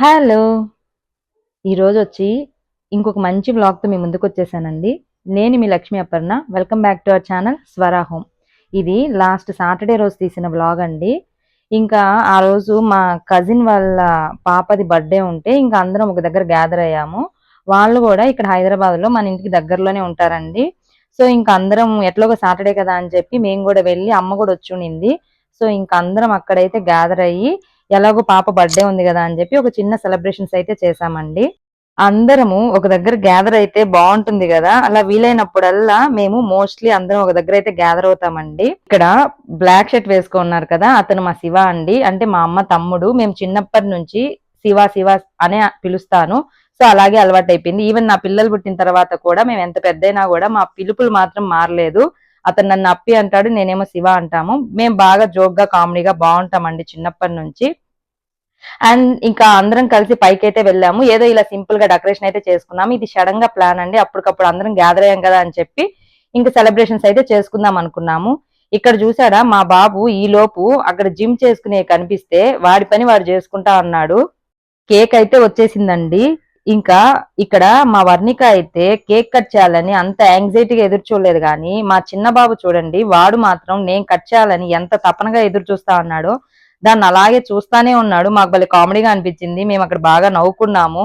Hello! ఈరోజు వచ్చి ఇంకొక మంచి వ్లాగ్‌తో మీ ముందుకొచ్చేసానండి. నేను మీ Lakshmi Aparna. Welcome back to our channel Swara home. ఇది లాస్ట్ సాటర్‌డే రోజు తీసిన వ్లాగ్ అండి. ఇంకా ఆ రోజు మా కజిన్ వాళ్ళ పాపది బర్త్‌డే ఉంటే ఇంకా అందరం ఒక దగ్గర గ్యాదర్ అయ్యాము. వాళ్ళు గూడా ఇక్కడ హైదరాబాద్‌లో మన ఇంటికి దగ్గరలోనే ఉంటారండి. సో, ఇంక అందరం ఎట్లాగో సాటర్‌డే కదా అని చెప్పి మేము గూడా వెళ్ళి అమ్మ గూడా వచ్చుండింది. సో, ఇంక అందరం అక్కడైతే గ్యాదర్ అయ్యి ఎలాగో పాప బర్త్‌డే ఉంది గదా అని చెప్పి ఒక చిన్న సెలబ్రేషన్స్ అయితే చేశామండి. అందరము ఒక దగ్గర గ్యాదర్ అయితే బావుంటుంది గదా! అలా వీలైనప్పుడల్లా మేము మోస్ట్‌లీ అందరం ఒక దగ్గర అయితే గ్యాదర్ అవుతామండి. ఇక్కడ బ్లాక్ షర్ట్ వేసుకొనున్నారు కదా! అతను మా శివ అండి. అంటే మా అమ్మ తమ్ముడు. మేము చిన్నప్పటి నుంచి శివ, శివ అనే పిలుస్తాను. సో, అలాగే అలవాటయిపోయింది. ఈవెన్ నా పిల్లలు పుట్టిన తర్వాత కూడా మేము ఎంత పెద్దయినా గూడా మా పిలుపులు మాత్రం మారలేదు. అతను నన్ను అప్పి అంటాడు. నేనేమో శివ అంటాము. మేము బాగా జోక్‌గా, కామెడీగా బావుంటామండి చిన్నప్పటి నుంచి. అండ్ ఇంకా అందరం కలిసి పైకైతే వెళ్ళాము. ఏదో ఇలా సింపుల్ గా డెకరేషన్ అయితే చేసుకున్నాము. ఇది సడన్ గా ప్లాన్ అండి. అప్పటికప్పుడు అందరం గ్యాదర్ అయ్యాం కదా అని చెప్పి ఇంకా సెలబ్రేషన్స్ అయితే చేసుకుందాం అనుకున్నాము. ఇక్కడ చూసాడా మా బాబు ఈలోపు అక్కడ జిమ్ చేసుకునే కనిపిస్తే వాడి పని వాడు చేసుకుంటా అన్నాడు. కేక్ అయితే వచ్చేసిందండి. ఇంకా ఇక్కడ మా వర్ణిక అయితే కేక్ కట్ చేయాలని అంత యాంగ్జైటీగా ఎదురు చూడలేదు గానీ, మా చిన్న బాబు చూడండి వాడు మాత్రం నేను కట్ చేయాలని ఎంత తపనగా ఎదురు చూస్తా ఉన్నాడో, దాన్ని అలాగే చూస్తానే ఉన్నాడు. మాకు భలే కామెడీగా అనిపించింది. మేము అక్కడ బాగా నవ్వుకున్నాము.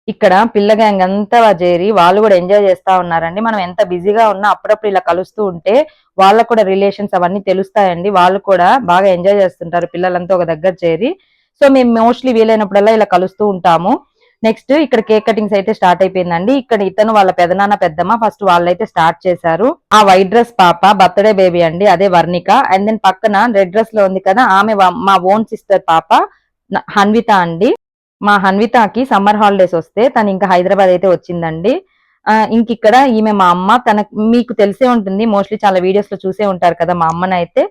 ఇక్కడ పిల్ల గ్యాంగ్ అంతా చేరి వాళ్ళు కూడా ఎంజాయ్ చేస్తా ఉన్నారండి. మనం ఎంత బిజీగా ఉన్నా అప్పుడప్పుడు ఇలా కలుస్తూ ఉంటే వాళ్ళకు కూడా రిలేషన్స్ అవన్నీ తెలుస్తాయండి. వాళ్ళు కూడా బాగా ఎంజాయ్ చేస్తుంటారు పిల్లలంతా ఒక దగ్గర చేరి. సో మేము మోస్ట్లీ వీలైనప్పుడల్లా ఇలా కలుస్తూ ఉంటాము. నెక్స్ట్ ఇక్కడ కేక్ కటింగ్స్ అయితే స్టార్ట్ అయిపోయిందండి. ఇక్కడ ఇతను వాళ్ళ పెదనాన్న పెద్దమ్మ ఫస్ట్ వాళ్ళైతే స్టార్ట్ చేశారు. ఆ వైట్ డ్రెస్ పాప బర్త్డే బేబీ అండి, అదే వర్ణిక. అండ్ దెన్ పక్కన రెడ్ డ్రెస్ లో ఉంది కదా ఆమె మా ఓన్ సిస్టర్ పాప హన్విత అండి. మా హన్వితకి సమ్మర్ హాలిడేస్ వస్తే తను ఇంకా హైదరాబాద్ అయితే వచ్చిందండి. ఇంక ఇక్కడ ఈమె మా అమ్మ. తనకు మీకు తెలిసే ఉంటుంది, మోస్ట్లీ చాలా వీడియోస్ లో చూసే ఉంటారు కదా మా అమ్మనైతే.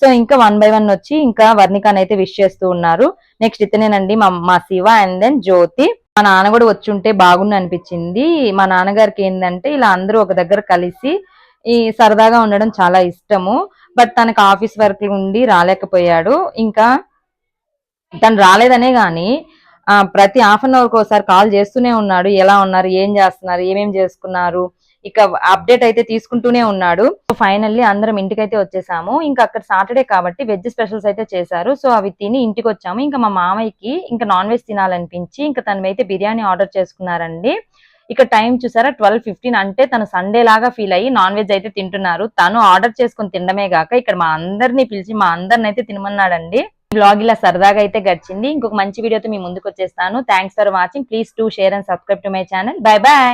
సో ఇంకా 1 బై 1 వచ్చి ఇంకా వర్ణికని అయితే విష్ చేస్తూ ఉన్నారు. నెక్స్ట్ ఇతనేనండి మా శివ అండ్ దెన్ జ్యోతి. మా నాన్న కూడా వచ్చుంటే బాగుంది అనిపించింది. మా నాన్నగారికి ఏంటంటే ఇలా అందరూ ఒక దగ్గర కలిసి ఈ సరదాగా ఉండడం చాలా ఇష్టము. బట్ తనకు ఆఫీస్ వర్క్ ఉండి రాలేకపోయాడు. ఇంకా తను రాలేదనే గాని ప్రతి హాఫ్ అన్ అవర్ ఒకసారి కాల్ చేస్తూనే ఉన్నాడు. ఎలా ఉన్నారు, ఏం చేస్తున్నారు, ఏమేం చేసుకున్నారు, ఇక అప్డేట్ అయితే తీసుకుంటూనే ఉన్నాడు. ఫైనల్లీ అందరం ఇంటికైతే వచ్చేసాము. ఇంకా అక్కడ సాటర్డే కాబట్టి వెజ్ స్పెషల్స్ అయితే చేశారు. సో అవి తిని ఇంటికి వచ్చాము. ఇంకా మా మామయ్యకి ఇంకా నాన్ వెజ్ తినాలనిపించి ఇంకా తనైతే బిర్యానీ ఆర్డర్ చేసుకున్నారండి. ఇక్కడ టైం చూసారా 12:15. అంటే తను సండే లాగా ఫీల్ అయ్యి నాన్ వెజ్ అయితే తింటున్నారు. తను ఆర్డర్ చేసుకుని తినడమే గాక ఇక్కడ మా అందరినీ పిలిచి మా అందరిని అయితే తినమన్నాడండి. బ్లాగ్ ఇలా సరదాగా అయితే గడిచింది. ఇంకొక మంచి వీడియోతో మీ ముందుకు వచ్చేస్తాను. Thanks for watching. Please do share and subscribe to my channel. By by.